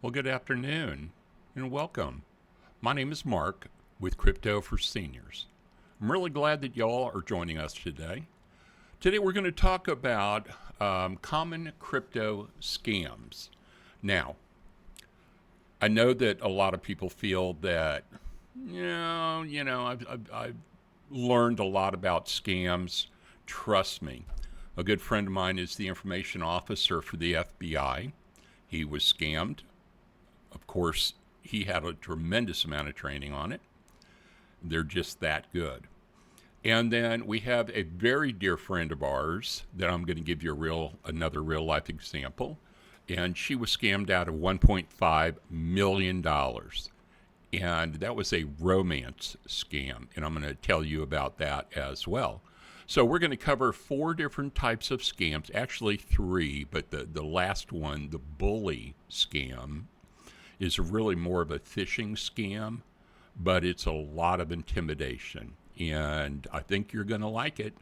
Well, good afternoon and welcome. My name is Mark with Crypto for Seniors. I'm really glad that y'all are joining us today. Today we're going to talk about common crypto scams. Now, I know that a lot of people feel that, I've learned a lot about scams. Trust me. A good friend of mine is the information officer for the FBI. He was scammed. Of course, he had a tremendous amount of training on it. They're just that good. And then we have a very dear friend of ours that I'm going to give you another real life example. And she was scammed out of $1.5 million. And that was a romance scam. And I'm going to tell you about that as well. So we're going to cover 4 different types of scams, actually 3, but the last one, the bully scam, is really more of a phishing scam, but it's a lot of intimidation. And I think you're going to like it.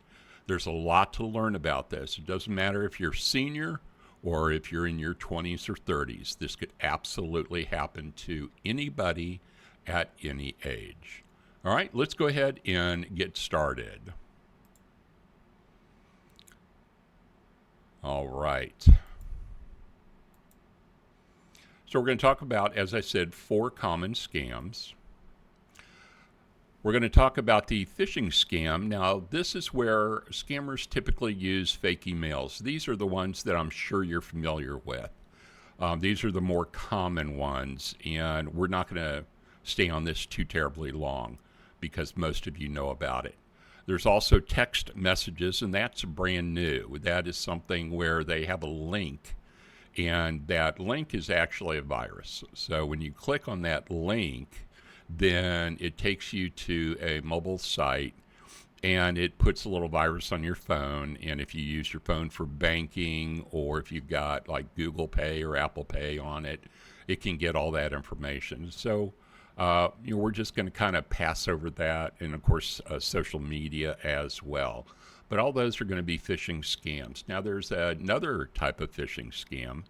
There's a lot to learn about this. It doesn't matter if you're senior or if you're in your 20s or 30s. This could absolutely happen to anybody at any age. All right, let's go ahead and get started. All right. So we're going to talk about, as I said, 4 common scams. We're going to talk about the phishing scam. Now, this is where scammers typically use fake emails. These are the ones that I'm sure you're familiar with. These are the more common ones, and we're not going to stay on this too terribly long because most of you know about it. There's also text messages, and that's brand new. That is something where they have a link, and that link is actually a virus. So when you click on that link, then it takes you to a mobile site, and it puts a little virus on your phone. And if you use your phone for banking, or if you've got like Google Pay or Apple Pay on it, it can get all that information. So we're just going to kind of pass over that, and of course social media as well. But all those are going to be phishing scams. Now there's another type of phishing scam,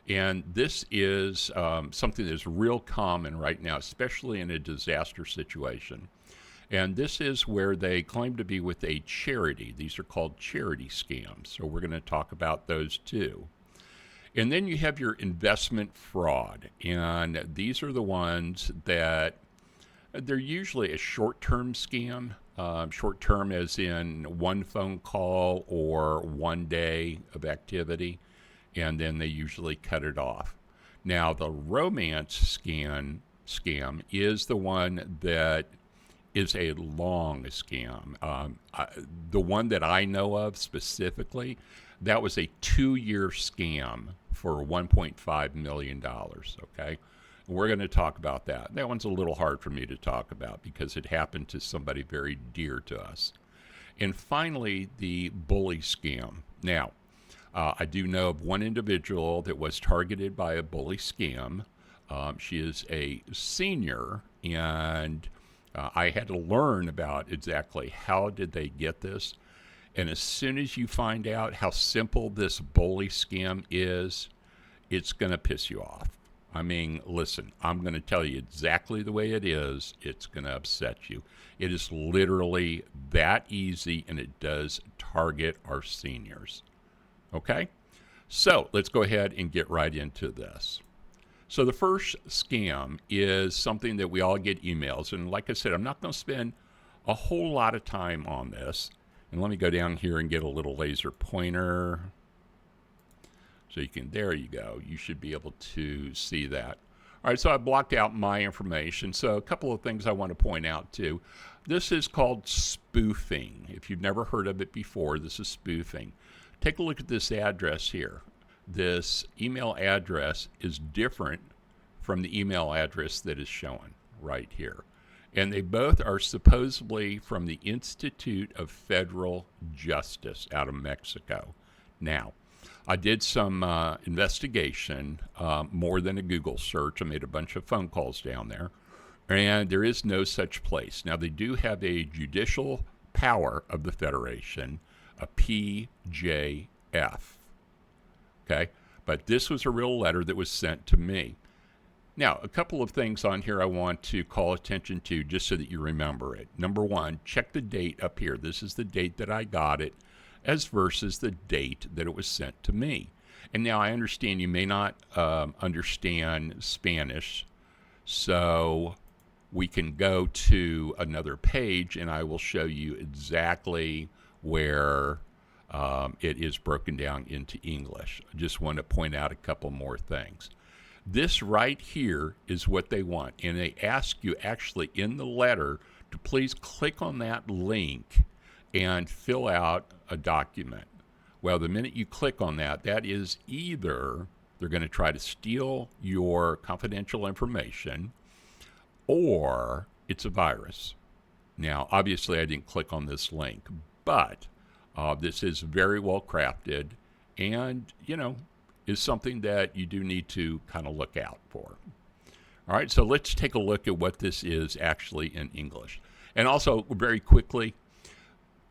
and this is something that's real common right now, especially in a disaster situation. And this is where they claim to be with a charity. These are called charity scams. So we're going to talk about those too. And then you have your investment fraud. And these are the ones that they're usually a short-term scam. Short-term as in one phone call or one day of activity, and then they usually cut it off. Now, the romance scam is the one that is a long scam. The one that I know of specifically, that was a 2-year scam for $1.5 million, okay? We're going to talk about that. That one's a little hard for me to talk about because it happened to somebody very dear to us. And finally, the bully scam. Now, I do know of one individual that was targeted by a bully scam. She is a senior, and I had to learn about exactly how did they get this. And as soon as you find out how simple this bully scam is, it's going to piss you off. I mean, listen, I'm going to tell you exactly the way it is. It's going to upset you. It is literally that easy, and it does target our seniors. Okay? So let's go ahead and get right into this. So the first scam is something that we all get emails. And like I said, I'm not going to spend a whole lot of time on this. And let me go down here and get a little laser pointer. So you can, there you go. You should be able to see that. All right, so I blocked out my information. So a couple of things I want to point out too. This is called spoofing. If you've never heard of it before, this is spoofing. Take a look at this address here. This email address is different from the email address that is shown right here. And they both are supposedly from the Institute of Federal Justice out of Mexico. Now, I did some investigation, more than a Google search. I made a bunch of phone calls down there, and there is no such place. Now, they do have a judicial power of the Federation, a PJF, okay? But this was a real letter that was sent to me. Now, a couple of things on here I want to call attention to just so that you remember it. Number one, check the date up here. This is the date that I got it as versus the date that it was sent to me. And now I understand you may not understand Spanish, so we can go to another page and I will show you exactly where it is broken down into English. I just want to point out a couple more things. This right here is what they want, and they ask you actually in the letter to please click on that link and fill out a document. Well, the minute you click on that, that is either they're going to try to steal your confidential information or it's a virus. Now, obviously, I didn't click on this link, but this is very well crafted and, is something that you do need to kind of look out for. All right, so let's take a look at what this is actually in English. And also, very quickly,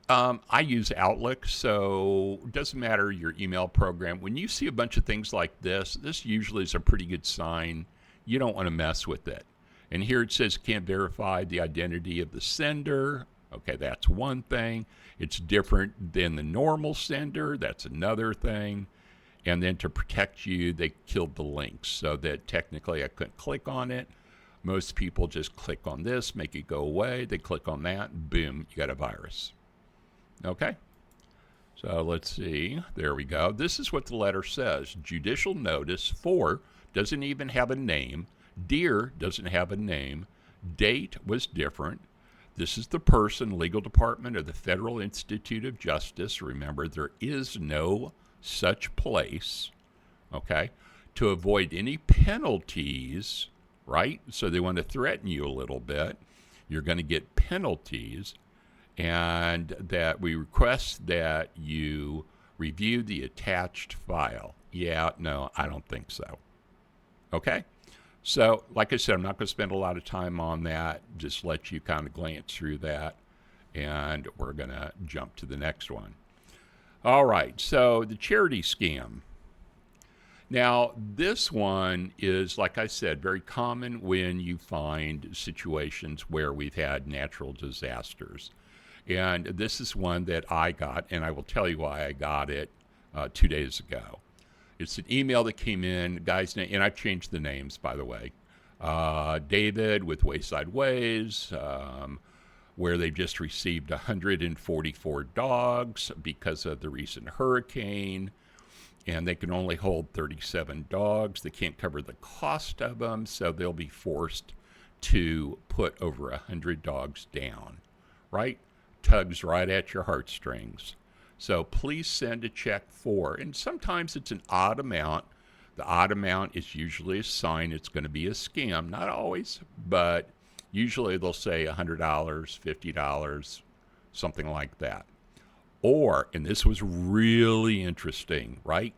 I use Outlook, so it doesn't matter your email program. When you see a bunch of things like this usually is a pretty good sign. You don't want to mess with it. And here it says can't verify the identity of the sender. Okay, that's one thing. It's different than the normal sender. That's another thing. And then to protect you, they killed the links so that technically I couldn't click on it. Most people just click on this, make it go away. They click on that, boom, you got a virus. Okay, so let's see. There we go. This is what the letter says. Judicial notice for doesn't even have a name. Dear doesn't have a name. Date was different. This is the person, legal department of the Federal Institute of Justice. Remember, there is no such place, okay, to avoid any penalties, right? So they want to threaten you a little bit. You're going to get penalties, and that we request that you review the attached file. Yeah, no, I don't think so. Okay? So, like I said, I'm not going to spend a lot of time on that. Just let you kind of glance through that, and we're going to jump to the next one. All right, so the charity scam. Now, this one is, like I said, very common when you find situations where we've had natural disasters. And this is one that I got, and I will tell you why I got it 2 days ago. It's an email that came in, guy's name, and I've changed the names, by the way. David with Wayside Ways, where they just received 144 dogs because of the recent hurricane, and they can only hold 37 dogs. They can't cover the cost of them, so they'll be forced to put over 100 dogs down, right? Tugs right at your heartstrings. So please send a check for, and sometimes it's an odd amount. The odd amount is usually a sign it's going to be a scam. Not always, but usually they'll say $100, $50, something like that. Or, and this was really interesting, right?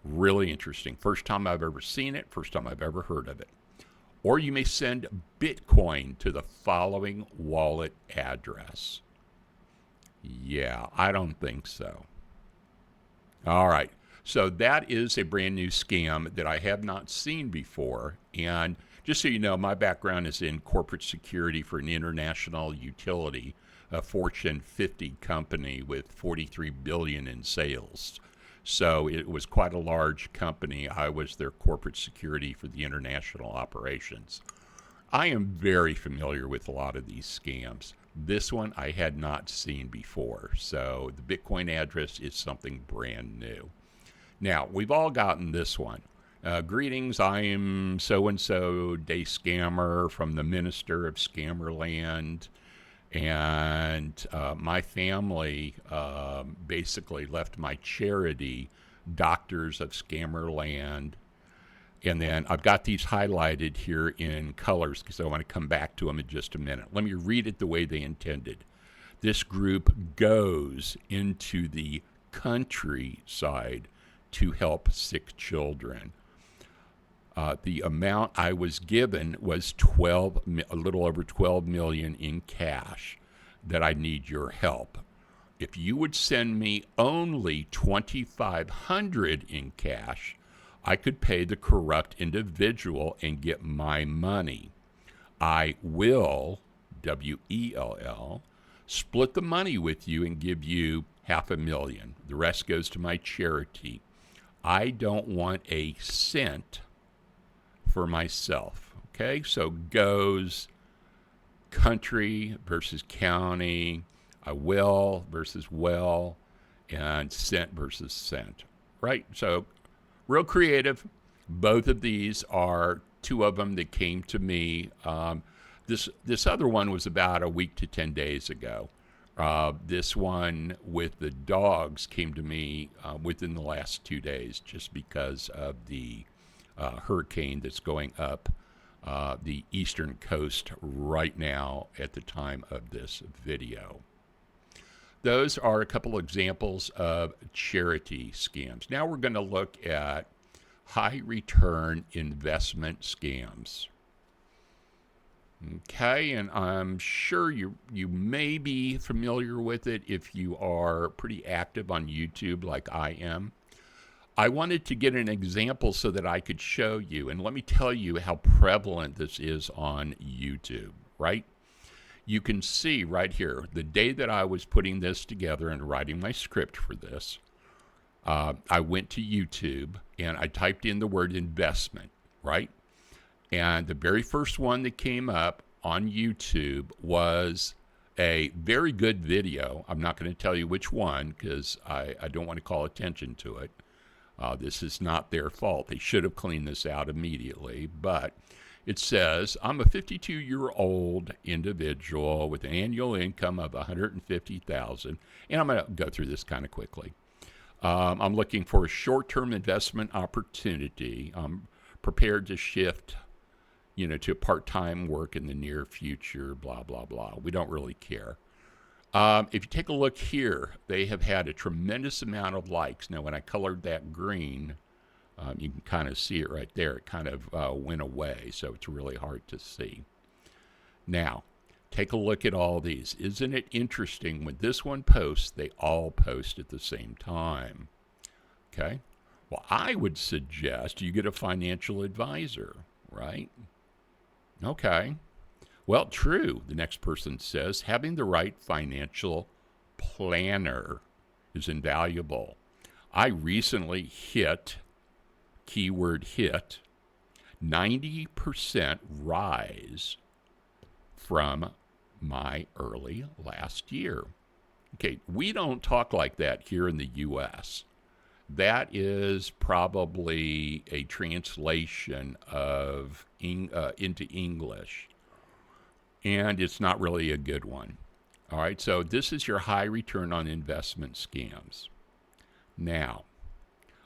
Really interesting. First time I've ever seen it, first time I've ever heard of it. Or you may send Bitcoin to the following wallet address. Yeah, I don't think so. All right. So that is a brand new scam that I have not seen before. And just so you know, my background is in corporate security for an international utility, a Fortune 50 company with 43 billion in sales. So it was quite a large company. I was their corporate security for the international operations. I am very familiar with a lot of these scams. This one I had not seen before. So the Bitcoin address is something brand new. Now, we've all gotten this one. Greetings, I am so-and-so day scammer from the Minister of Scammerland. And my family basically left my charity, Doctors of Scammerland. And then I've got these highlighted here in colors because I want to come back to them in just a minute. Let me read it the way they intended. This group goes into the countryside to help sick children. The amount I was given was a little over 12 million in cash that I need your help. If you would send me only 2,500 in cash, I could pay the corrupt individual and get my money. I will, WELL, split the money with you and give you $500,000. The rest goes to my charity. I don't want a cent for myself. Okay, so goes country versus county, I will versus well, and cent versus cent. Right? So real creative. Both of these are two of them that came to me. This other one was about a week to 10 days ago. This one with the dogs came to me within the last 2 days, just because of the hurricane that's going up the eastern coast right now at the time of this video. Those are a couple examples of charity scams. Now we're going to look at high return investment scams. Okay, and I'm sure you may be familiar with it if you are pretty active on YouTube like I am. I wanted to get an example so that I could show you, and let me tell you how prevalent this is on YouTube, right? You can see right here, the day that I was putting this together and writing my script for this, I went to YouTube and I typed in the word investment, right? And the very first one that came up on YouTube was a very good video. I'm not going to tell you which one because I don't want to call attention to it. This is not their fault. They should have cleaned this out immediately. But it says, I'm a 52-year-old individual with an annual income of $150,000. And I'm going to go through this kind of quickly. I'm looking for a short-term investment opportunity. I'm prepared to shift, to part-time work in the near future, blah, blah, blah. We don't really care. If you take a look here, they have had a tremendous amount of likes. Now, when I colored that green, you can kind of see it right there. It kind of went away, so it's really hard to see. Now, take a look at all these. Isn't it interesting? When this one posts, they all post at the same time. Okay? Well, I would suggest you get a financial advisor, right? Okay. Well, true, the next person says, having the right financial planner is invaluable. I recently hit, keyword hit, 90% rise from my early last year. Okay, we don't talk like that here in the U.S. That is probably a translation of into English. And it's not really a good one. All right, so this is your high return on investment scams. Now,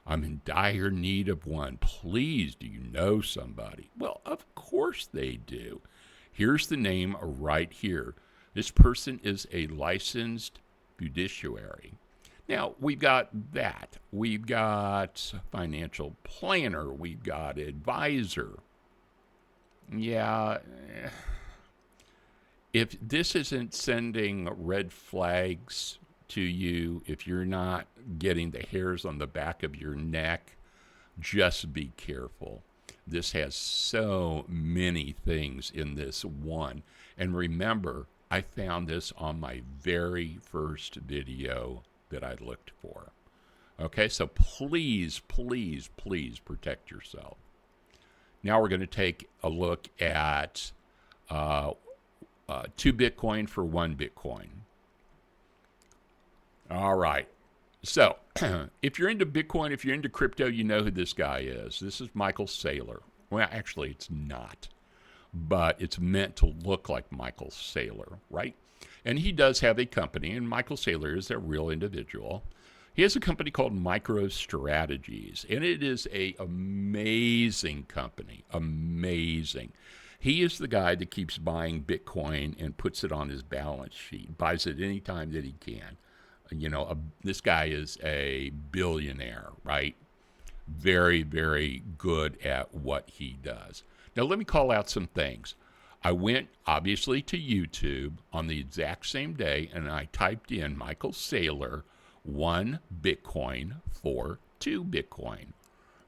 I'm in dire need of one. Please, do you know somebody? Well, of course they do. Here's the name right here. This person is a licensed fiduciary. Now, we've got that. We've got financial planner. We've got advisor. Yeah. If this isn't sending red flags to you, if you're not getting the hairs on the back of your neck, just be careful. This has so many things in this one. And remember, I found this on my very first video that I looked for. Okay, so please, please, please protect yourself. Now we're going to take a look at 2 Bitcoin for 1 Bitcoin. All right. So if you're into Bitcoin, if you're into crypto, you know who this guy is. This is Michael Saylor. Well, actually, it's not. But it's meant to look like Michael Saylor, right? And he does have a company, and Michael Saylor is a real individual. He has a company called MicroStrategies, and it is an amazing company. Amazing. He is the guy that keeps buying Bitcoin and puts it on his balance sheet, buys it any time that he can. This guy is a billionaire, right? Very, very good at what he does. Now, let me call out some things. I went, obviously, to YouTube on the exact same day, and I typed in Michael Saylor, 1 Bitcoin for 2 Bitcoin.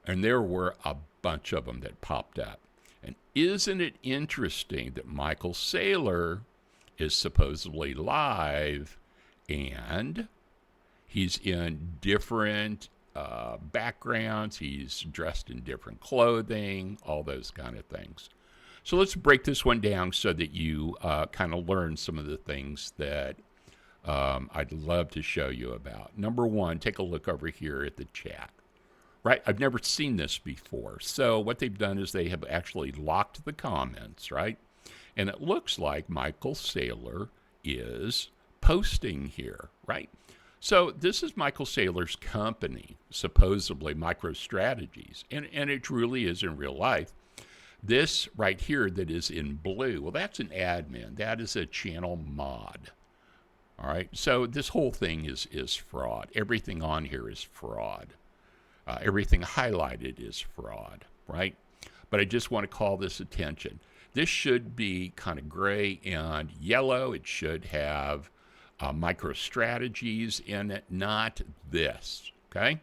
And there were a bunch of them that popped up. And isn't it interesting that Michael Saylor is supposedly live and he's in different backgrounds, he's dressed in different clothing, all those kind of things. So let's break this one down so that you kind of learn some of the things that I'd love to show you about. Number one, take a look over here at the chat. Right? I've never seen this before. So what they've done is they have actually locked the comments, right? And it looks like Michael Saylor is posting here, right? So this is Michael Saylor's company, supposedly MicroStrategies, and it truly is in real life. This right here that is in blue, well, that's an admin. That is a channel mod. All right, so this whole thing is fraud. Everything on here is fraud. Everything highlighted is fraud, right? But I just want to call this attention. This should be kind of gray and yellow. It should have MicroStrategies in it, not this, okay?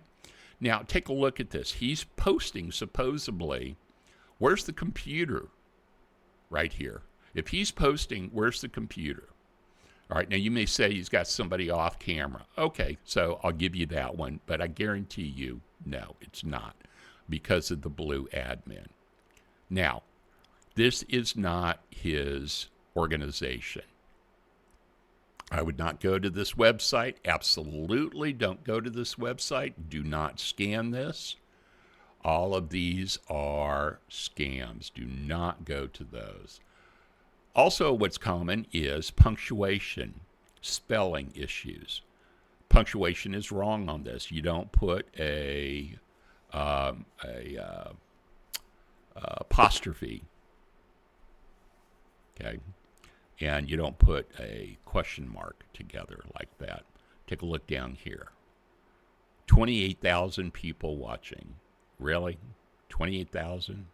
Now, take a look at this. He's posting supposedly, where's the computer? Right here. If he's posting, where's the computer? All right, now you may say he's got somebody off camera. Okay, so I'll give you that one, but I guarantee you, no, it's not, because of the blue admin. Now, this is not his organization. I would not go to this website. Absolutely don't go to this website. Do not scan this. All of these are scams. Do not go to those. Also, what's common is punctuation, spelling issues. Punctuation is wrong on this. You don't put a apostrophe, okay, and you don't put a question mark together like that. Take a look down here. 28,000 people watching. Really? 28,000?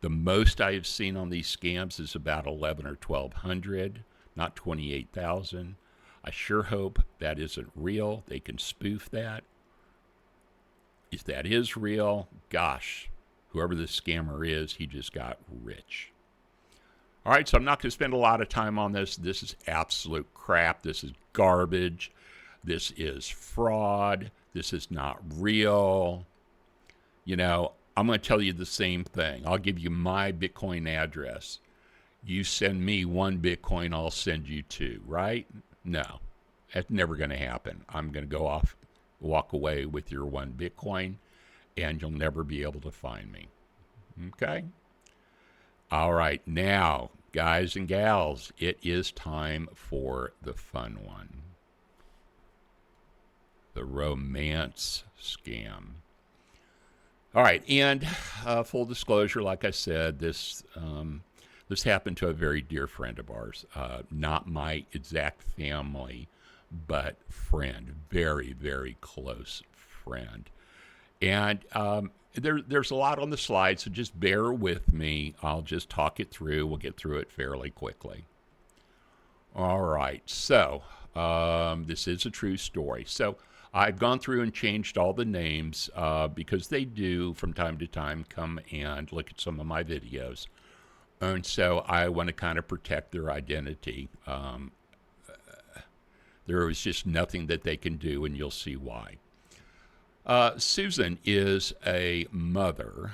The most I have seen on these scams is about 11 or 1,200, not 28,000. I sure hope that isn't real. They can spoof that. If that is real, gosh, whoever this scammer is, he just got rich. All right, so I'm not going to spend a lot of time on this. This is absolute crap. This is garbage. This is fraud. This is not real. You know, I'm going to tell you the same thing. I'll give you my Bitcoin address. You send me 1 Bitcoin, I'll send you 2, right? No, that's never going to happen. I'm going to go off, walk away with your 1 Bitcoin, and you'll never be able to find me. Okay? All right, now, guys and gals, it is time for the fun one. The romance scam. All right, and full disclosure, like I said, this happened to a very dear friend of ours, not my exact family, but friend, very, very close friend. And there's a lot on the slide, so just bear with me. I'll just talk it through. We'll get through it fairly quickly. All right, so this is a true story. So I've gone through and changed all the names because they do, from time to time, come and look at some of my videos. And so I want to kind of protect their identity. There is just nothing that they can do, and you'll see why. Susan is a mother.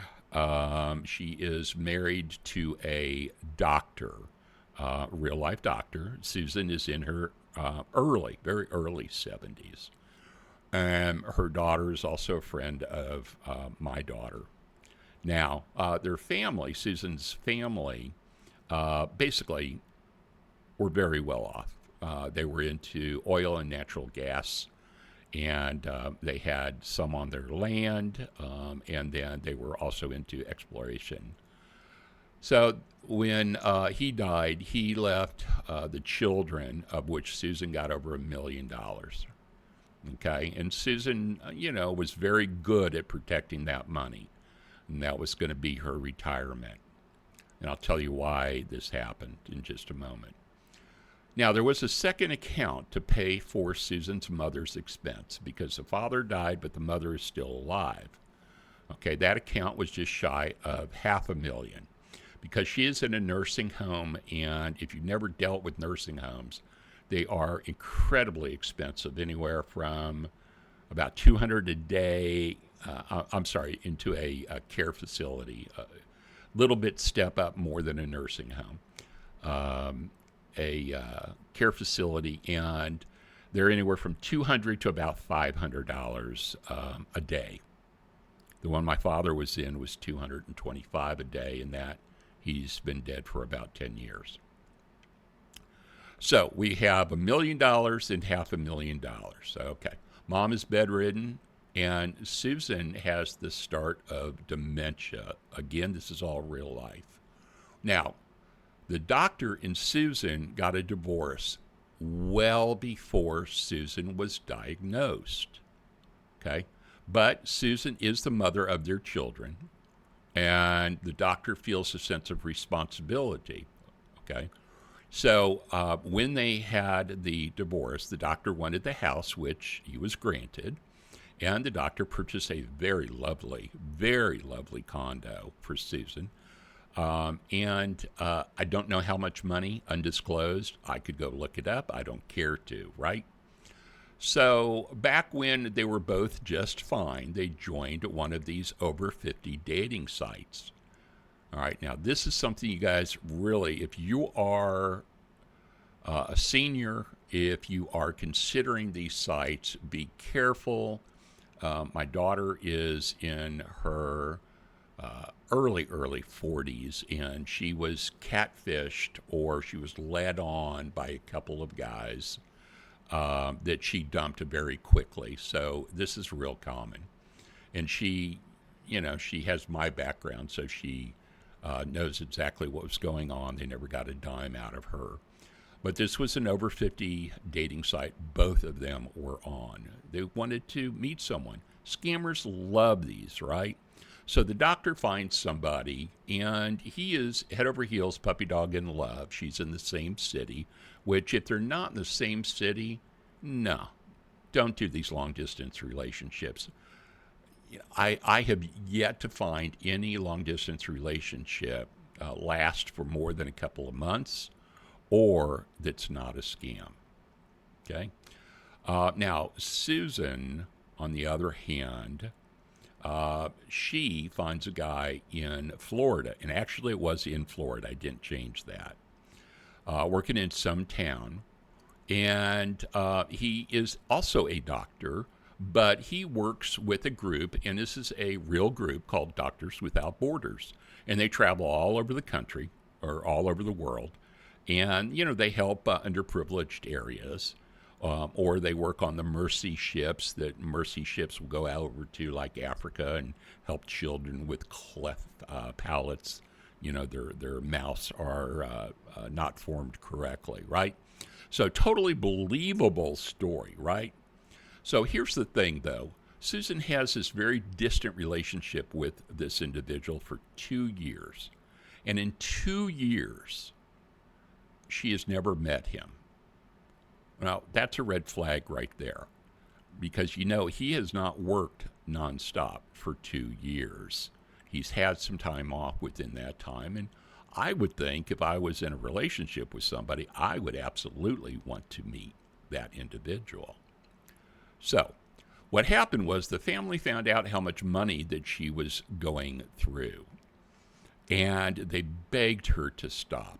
She is married to a doctor, real-life doctor. Susan is in her very early 70s. And her daughter is also a friend of my daughter. Now, their family, Susan's family, basically were very well off. They were into oil and natural gas, and they had some on their land, and then they were also into exploration. So when he died, he left the children, of which Susan got over $1 million. Okay, and Susan, was very good at protecting that money, and that was going to be her retirement. And I'll tell you why this happened in just a moment. Now, there was a second account to pay for Susan's mother's expense because the father died, but the mother is still alive. Okay, that account was just shy of $500,000 because she is in a nursing home, and if you've never dealt with nursing homes, they are incredibly expensive, anywhere from about 200 a day. I'm sorry, into a care facility, a little bit step up more than a nursing home, a care facility, and they're anywhere from $200 to about $500 a day. The one my father was in was $225 a day, and that he's been dead for about 10 years. So we have $1 million and $500,000. Okay, mom is bedridden, and Susan has the start of dementia. Again, this is all real life. Now, the doctor and Susan got a divorce well before Susan was diagnosed. Okay, but Susan is the mother of their children, and the doctor feels a sense of responsibility. Okay, so when they had the divorce, the doctor wanted the house, which he was granted, and the doctor purchased a very lovely condo for Susan. And I don't know how much money, undisclosed. I could go look it up. I don't care to, right? So back when they were both just fine, they joined one of these over 50 dating sites. All right, now this is something you guys really, if you are a senior, if you are considering these sites, be careful. My daughter is in her early 40s, and she was catfished, or she was led on by a couple of guys that she dumped very quickly. So this is real common. And she has my background, so she knows exactly what was going on. They never got a dime out of her. But this was an over 50 dating site both of them were on. They wanted to meet someone. Scammers love these, right? So the doctor finds somebody, and he is head over heels, puppy dog in love. She's in the same city, which if they're not in the same city, no, don't do these long distance relationships. I have yet to find any long distance relationship last for more than a couple of months, or that's not a scam. Okay. Now, Susan, on the other hand, she finds a guy in Florida, and actually it was in Florida. I didn't change that. Working in some town, and he is also a doctor, but he works with a group, and this is a real group called Doctors Without Borders, and they travel all over the country or all over the world, and they help underprivileged areas. Or they work on the mercy ships. That mercy ships will go out over to like Africa and help children with cleft palates. Their mouths are not formed correctly, right? So totally believable story, right? So here's the thing, though. Susan has this very distant relationship with this individual for 2 years. And in 2 years, she has never met him. Now, that's a red flag right there, because he has not worked nonstop for 2 years. He's had some time off within that time, and I would think if I was in a relationship with somebody, I would absolutely want to meet that individual. So what happened was the family found out how much money that she was going through, and they begged her to stop.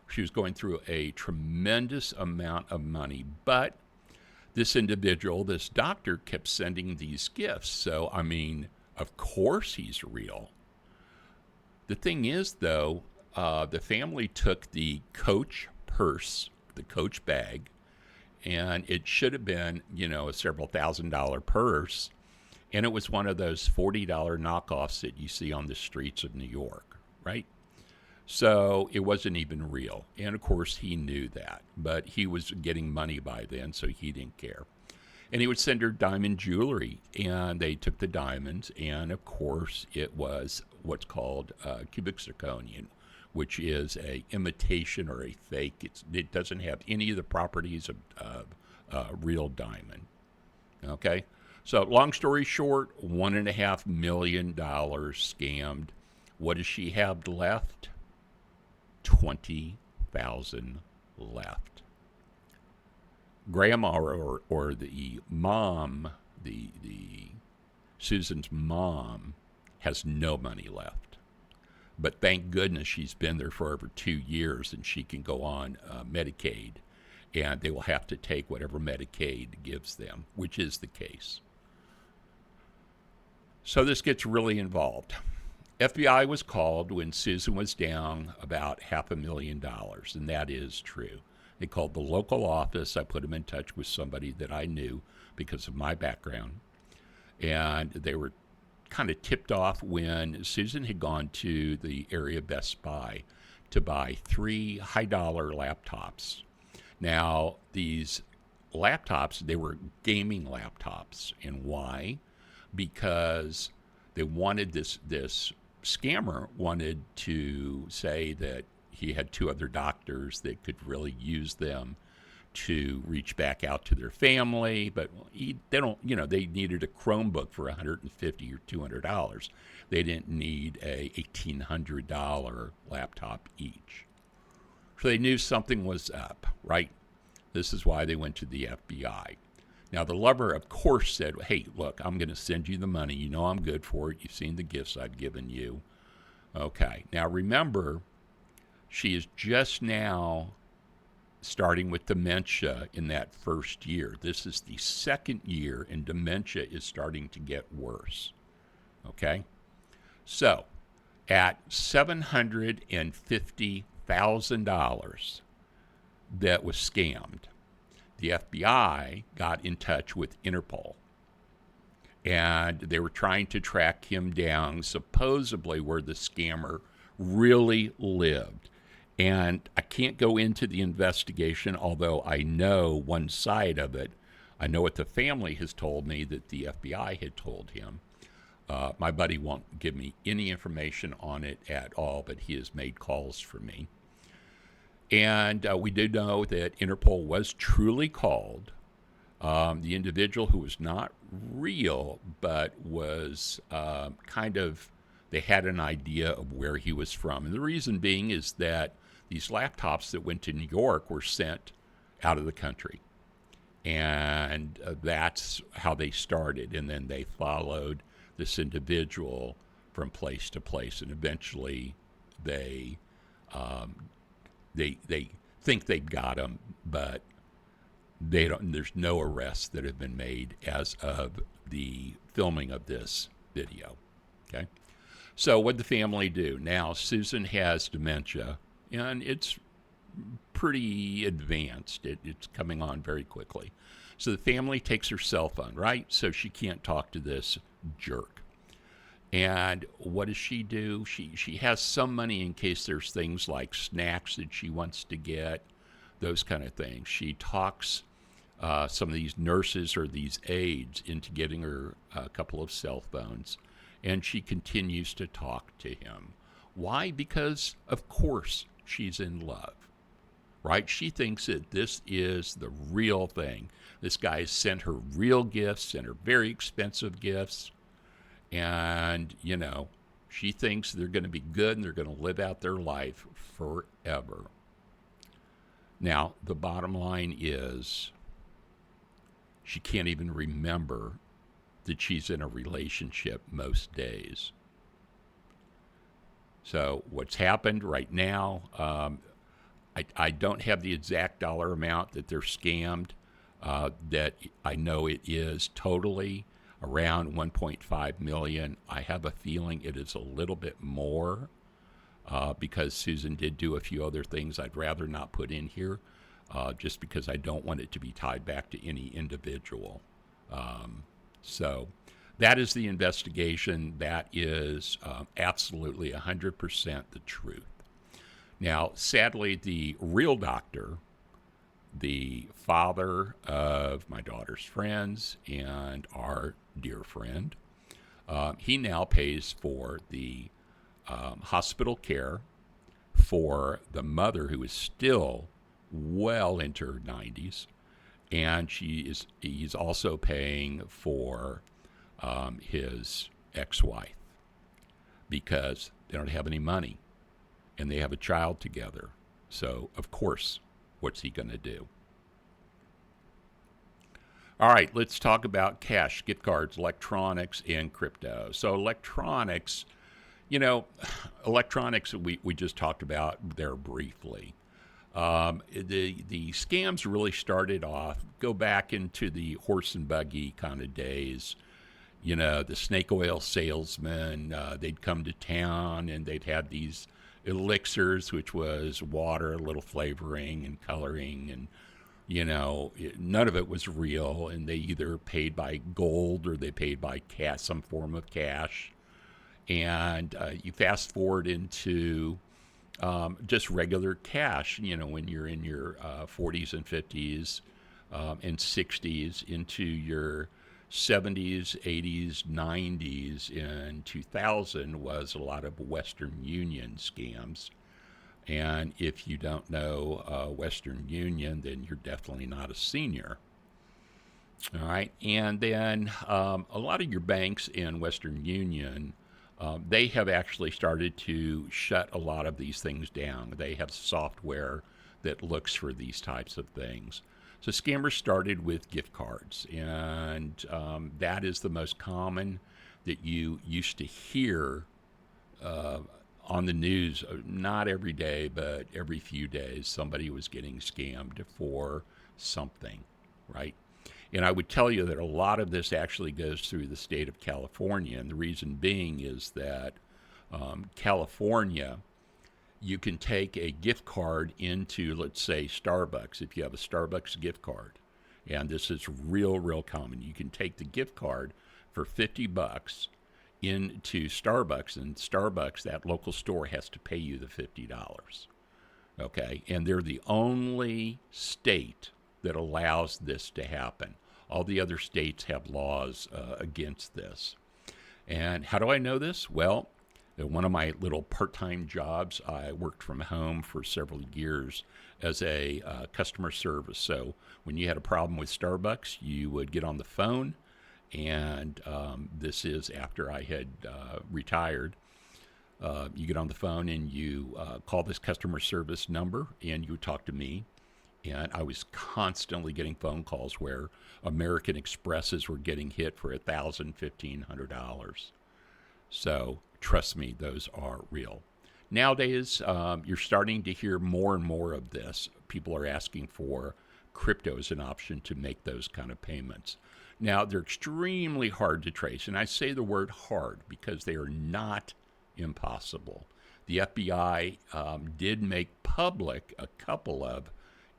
She was going through a tremendous amount of money, but this individual, this doctor, kept sending these gifts. So, of course he's real. The thing is, though, the family took the Coach purse, the Coach bag, and it should have been, a several $1,000 purse, and it was one of those $40 knockoffs that you see on the streets of New York, right? So it wasn't even real. And of course he knew that, but he was getting money by then, so he didn't care. And he would send her diamond jewelry, and they took the diamonds, and of course it was what's called cubic zirconium, which is a imitation or a fake. It doesn't have any of the properties of real diamond. Okay? So, long story short, $1.5 million scammed. What does she have left? 20,000 left. Grandma or the mom, the Susan's mom, has no money left. But thank goodness she's been there for over 2 years and she can go on Medicaid, and they will have to take whatever Medicaid gives them, which is the case. So this gets really involved. FBI was called when Susan was down about $500,000, and that is true. They called the local office. I put them in touch with somebody that I knew because of my background. And they were kind of tipped off when Susan had gone to the area Best Buy to buy 3 high-dollar laptops. Now, these laptops, they were gaming laptops. And why? Because they wanted this scammer wanted to say that he had 2 other doctors that could really use them to reach back out to their family, but they needed a Chromebook for $150 or $200. They didn't need a $1,800 laptop each. So they knew something was up, right? This is why they went to the FBI. Now, the lover, of course, said, hey, look, I'm going to send you the money. You know I'm good for it. You've seen the gifts I've given you. Okay. Now, remember, she is just now starting with dementia in that first year. This is the second year, and dementia is starting to get worse. Okay? So, at $750,000 that was scammed, the FBI got in touch with Interpol, and they were trying to track him down, supposedly where the scammer really lived. And I can't go into the investigation, although I know one side of it. I know what the family has told me that the FBI had told him. My buddy won't give me any information on it at all, but he has made calls for me. And we do know that Interpol was truly called. The individual who was not real, but was they had an idea of where he was from. And the reason being is that these laptops that went to New York were sent out of the country. And that's how they started. And then they followed this individual from place to place. And eventually they think they've got him, but they don't. There's no arrests that have been made as of the filming of this video. Okay, so what did the family do? Now Susan has dementia, and it's pretty advanced. It's coming on very quickly. So the family takes her cell phone, right? So she can't talk to this jerk. And what does she do? She has some money in case there's things like snacks that she wants to get, those kind of things. She talks some of these nurses or these aides into getting her a couple of cell phones, and she continues to talk to him. Why? Because, of course, she's in love, right? She thinks that this is the real thing. This guy sent her real gifts, sent her very expensive gifts. And, she thinks they're going to be good and they're going to live out their life forever. Now, the bottom line is she can't even remember that she's in a relationship most days. So what's happened right now, I don't have the exact dollar amount that they're scammed. That I know it is totally around 1.5 million. I have a feeling it is a little bit more because Susan did do a few other things I'd rather not put in here just because I don't want it to be tied back to any individual. So that is the investigation. That is absolutely 100% the truth. Now, sadly, the real doctor, the father of my daughter's friends and our dear friend, he now pays for the hospital care for the mother, who is still well into her 90s, and he's also paying for his ex-wife because they don't have any money and they have a child together. So, of course, what's he going to do? All right, let's talk about cash, gift cards, electronics, and crypto. So, electronics, electronics we just talked about there briefly. The scams really started off, go back into the horse and buggy kind of days. The snake oil salesmen, they'd come to town and they'd have these elixirs, which was water, a little flavoring and coloring, and none of it was real, and they either paid by gold or they paid by cash, some form of cash. And you fast forward into just regular cash, when you're in your 40s and 50s and 60s, into your 70s, 80s, 90s, and 2000 was a lot of Western Union scams. And if you don't know Western Union, then you're definitely not a senior. All right. And then a lot of your banks in Western Union, they have actually started to shut a lot of these things down. They have software that looks for these types of things. So scammers started with gift cards, and that is the most common that you used to hear on the news. Not every day, but every few days, somebody was getting scammed for something, right? And I would tell you that a lot of this actually goes through the state of California. And the reason being is that California, you can take a gift card into, let's say, Starbucks, if you have a Starbucks gift card. And this is real common. You can take the gift card for $50 into Starbucks, and Starbucks, that local store, has to pay you the $50. Okay? And they're the only state that allows this to happen. All the other states have laws against this. And how do I know this? Well, at one of my little part-time jobs, I worked from home for several years as a customer service. So when you had a problem with Starbucks, you would get on the phone, and this is after I had retired. You get on the phone and you call this customer service number, and you would talk to me. And I was constantly getting phone calls where American Expresses were getting hit for $1,000, $1,500. So trust me, those are real. Nowadays, you're starting to hear more and more of this. People are asking for crypto as an option to make those kind of payments. Now, they're extremely hard to trace. And I say the word hard because they are not impossible. The FBI did make public a couple of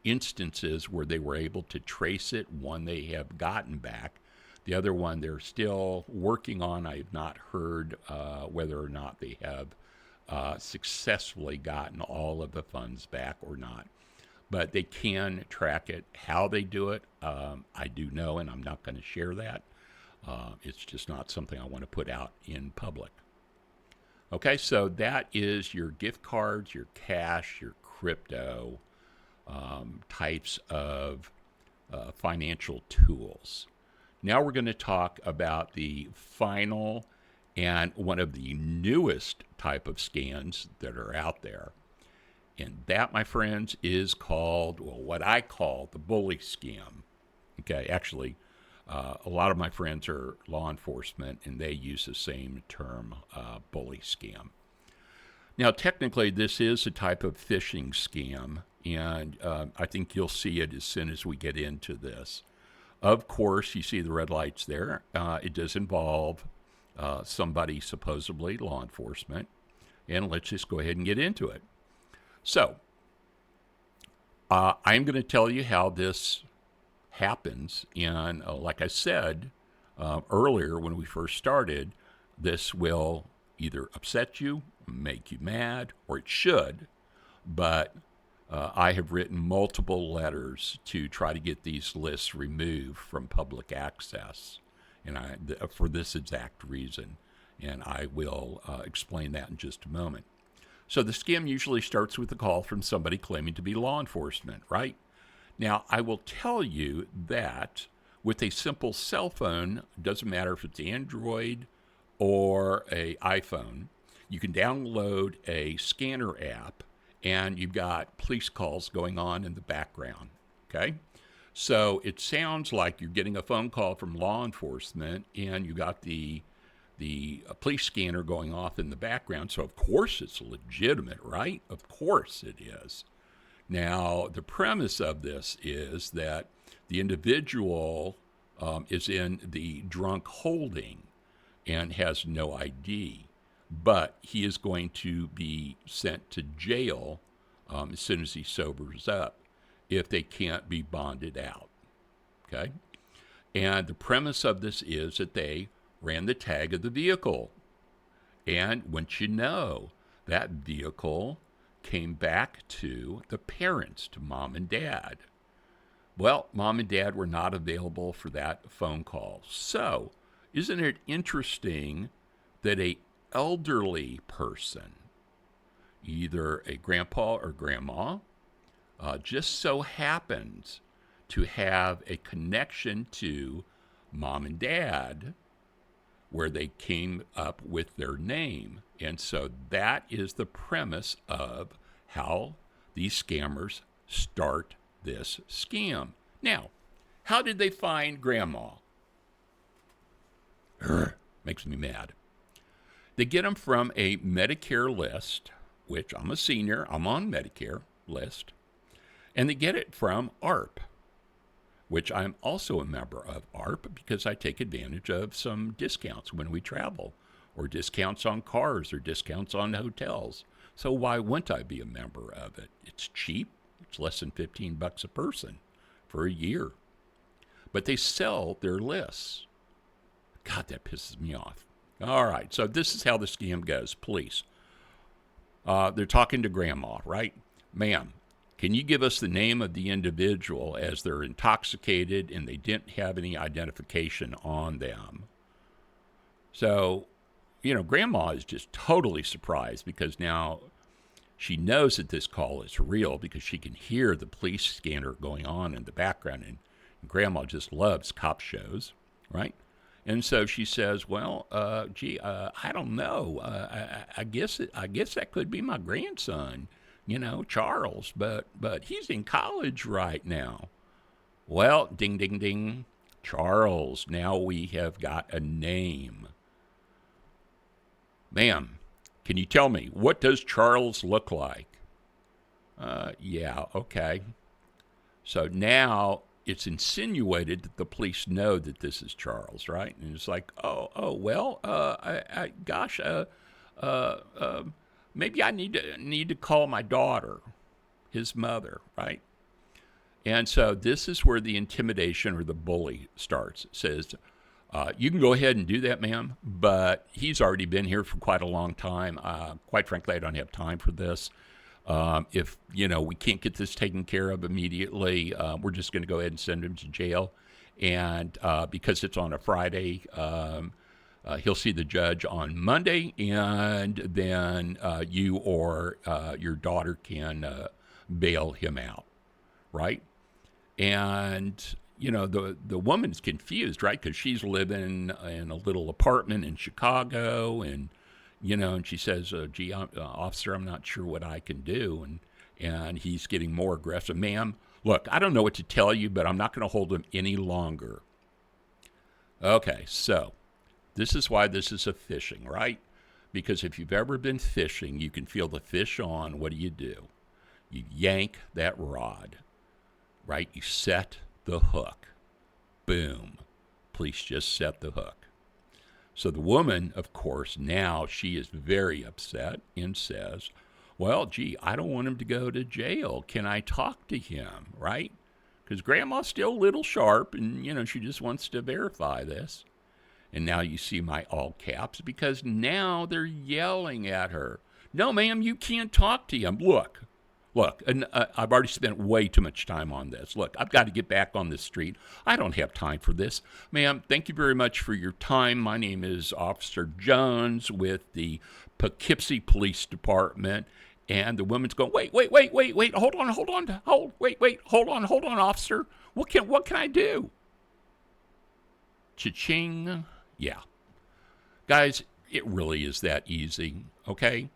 instances where they were able to trace it. One they have gotten back. The other one they're still working on. I have not heard whether or not they have successfully gotten all of the funds back or not. But they can track it. How they do it, I do know, and I'm not going to share that. It's just not something I want to put out in public. Okay, so that is your gift cards, your cash, your crypto types of financial tools. Now we're going to talk about the final and one of the newest type of scams that are out there. And that, my friends, is called, well, what I call the bully scam. Okay, actually, a lot of my friends are law enforcement, and they use the same term, bully scam. Now, technically, this is a type of phishing scam, and I think you'll see it as soon as we get into this. Of course, you see the red lights there. It does involve somebody, supposedly law enforcement, and let's just go ahead and get into it. So, I'm going to tell you how this happens, and like I said earlier when we first started, this will either upset you, make you mad, or it should, but I have written multiple letters to try to get these lists removed from public access, and for this exact reason, and I will explain that in just a moment. So the scam usually starts with a call from somebody claiming to be law enforcement, right? Now, I will tell you that with a simple cell phone, doesn't matter if it's Android or a iPhone, you can download a scanner app and you've got police calls going on in the background. Okay? So it sounds like you're getting a phone call from law enforcement and you got the police scanner going off in the background. So of course it's legitimate, right? Of course it is. Now, the premise of this is that the individual is in the drunk holding and has no ID, but he is going to be sent to jail as soon as he sobers up if they can't be bonded out. Okay? And the premise of this is that they ran the tag of the vehicle. And once you know, that vehicle came back to the parents, to mom and dad. Well, mom and dad were not available for that phone call. So, isn't it interesting that a elderly person, either a grandpa or grandma, just so happens to have a connection to mom and dad where they came up with their name. And so that is the premise of how these scammers start this scam. Now, how did they find grandma? Makes me mad. They get them from a Medicare list, which I'm a senior, I'm on Medicare list, and they get it from ARP, which I'm also a member of ARP because I take advantage of some discounts when we travel, or discounts on cars, or discounts on hotels. So why wouldn't I be a member of it? It's cheap. It's less than $15 a person for a year. But they sell their lists. God, that pisses me off. All right, so this is how the scam goes. Police. They're talking to grandma, right? Ma'am, can you give us the name of the individual as they're intoxicated and they didn't have any identification on them? So, grandma is just totally surprised because now she knows that this call is real because she can hear the police scanner going on in the background. And grandma just loves cop shows, right? And so she says, well, I don't know. I guess that could be my grandson, Charles, but he's in college right now. Well, ding, ding, ding, Charles. Now we have got a name. Ma'am, can you tell me, what does Charles look like? Yeah, okay. So now it's insinuated that the police know that this is Charles, right? And it's like, maybe I need to call my daughter, his mother, right? And so this is where the intimidation or the bully starts. It says, you can go ahead and do that, ma'am, but he's already been here for quite a long time. Quite frankly, I don't have time for this. If, we can't get this taken care of immediately, we're just going to go ahead and send him to jail. And because it's on a Friday, he'll see the judge on Monday, and then you or your daughter can bail him out, right? And, the woman's confused, right? Because she's living in a little apartment in Chicago, and and she says, officer, I'm not sure what I can do. And he's getting more aggressive. Ma'am, look, I don't know what to tell you, but I'm not going to hold him any longer. Okay, so this is why this is a phishing, right? Because if you've ever been fishing, you can feel the fish on. What do? You yank that rod, right? You set the hook. Boom. Police just set the hook. So the woman, of course, now she is very upset and says, well, I don't want him to go to jail. Can I talk to him, right? Because grandma's still a little sharp and, she just wants to verify this. And now you see my all caps because now they're yelling at her. No, ma'am, you can't talk to him. Look, and I've already spent way too much time on this. Look, I've got to get back on the street. I don't have time for this. Ma'am, thank you very much for your time. My name is Officer Jones with the Poughkeepsie Police Department, And the woman's going, wait, hold on, hold on, officer. What can I do? Cha-ching. Yeah. Guys, it really is that easy, okay?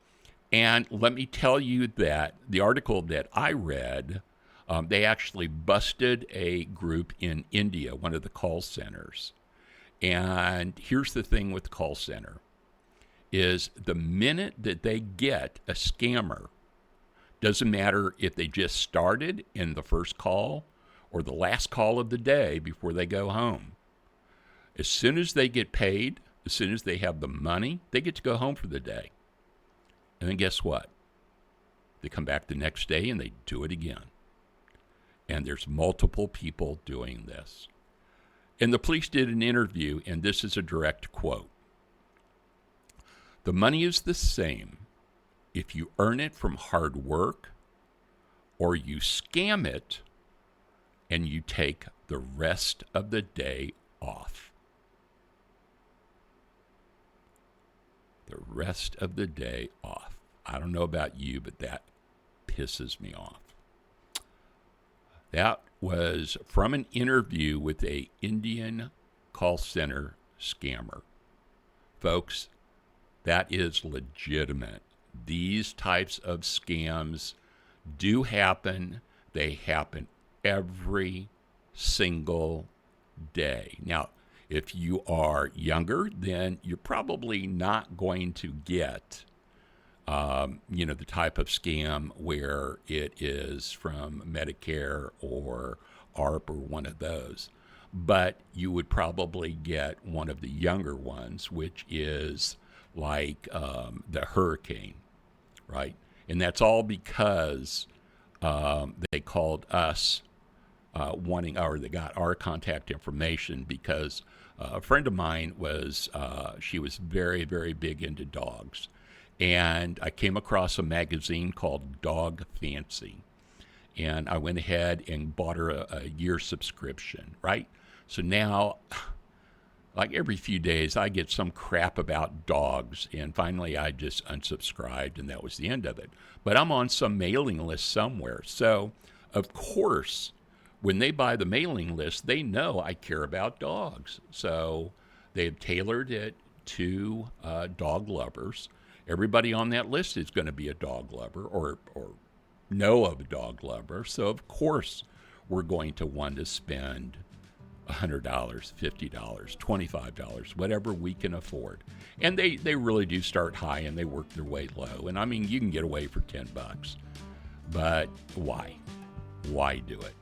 And let me tell you that the article that I read, they actually busted a group in India, one of the call centers. And here's the thing with the call center, is the minute that they get a scammer, doesn't matter if they just started in the first call or the last call of the day before they go home. As soon as they get paid, as soon as they have the money, they get to go home for the day. And then guess what? They come back the next day and they do it again. And there's multiple people doing this. And the police did an interview, and this is a direct quote. The money is the same if you earn it from hard work or you scam it and you take the rest of the day off. The rest of the day off. I don't know about you, but that pisses me off. That was from an interview with an Indian call center scammer. Folks, that is legitimate. These types of scams do happen. They happen every single day. Now, if you are younger, then you're probably not going to get, the type of scam where it is from Medicare or ARP or one of those. But you would probably get one of the younger ones, which is like the hurricane, right? And that's all because they called us they got our contact information because a friend of mine she was very, very big into dogs. And I came across a magazine called Dog Fancy. And I went ahead and bought her a year subscription, right? So now, like every few days, I get some crap about dogs. And finally, I just unsubscribed, and that was the end of it. But I'm on some mailing list somewhere. So, of course, when they buy the mailing list, they know I care about dogs. So they've tailored it to dog lovers. Everybody on that list is going to be a dog lover or know of a dog lover. So, of course, we're going to want to spend $100, $50, $25, whatever we can afford. And they really do start high and they work their way low. And, I mean, you can get away for $10. But why? Why do it?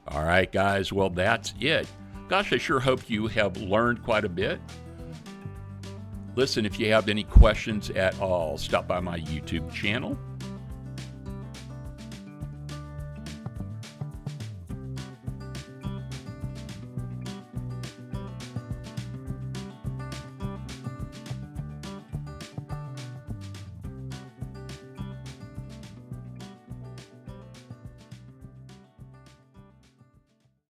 All right, guys. Well, that's it. Gosh, I sure hope you have learned quite a bit. Listen, if you have any questions at all, stop by my YouTube channel.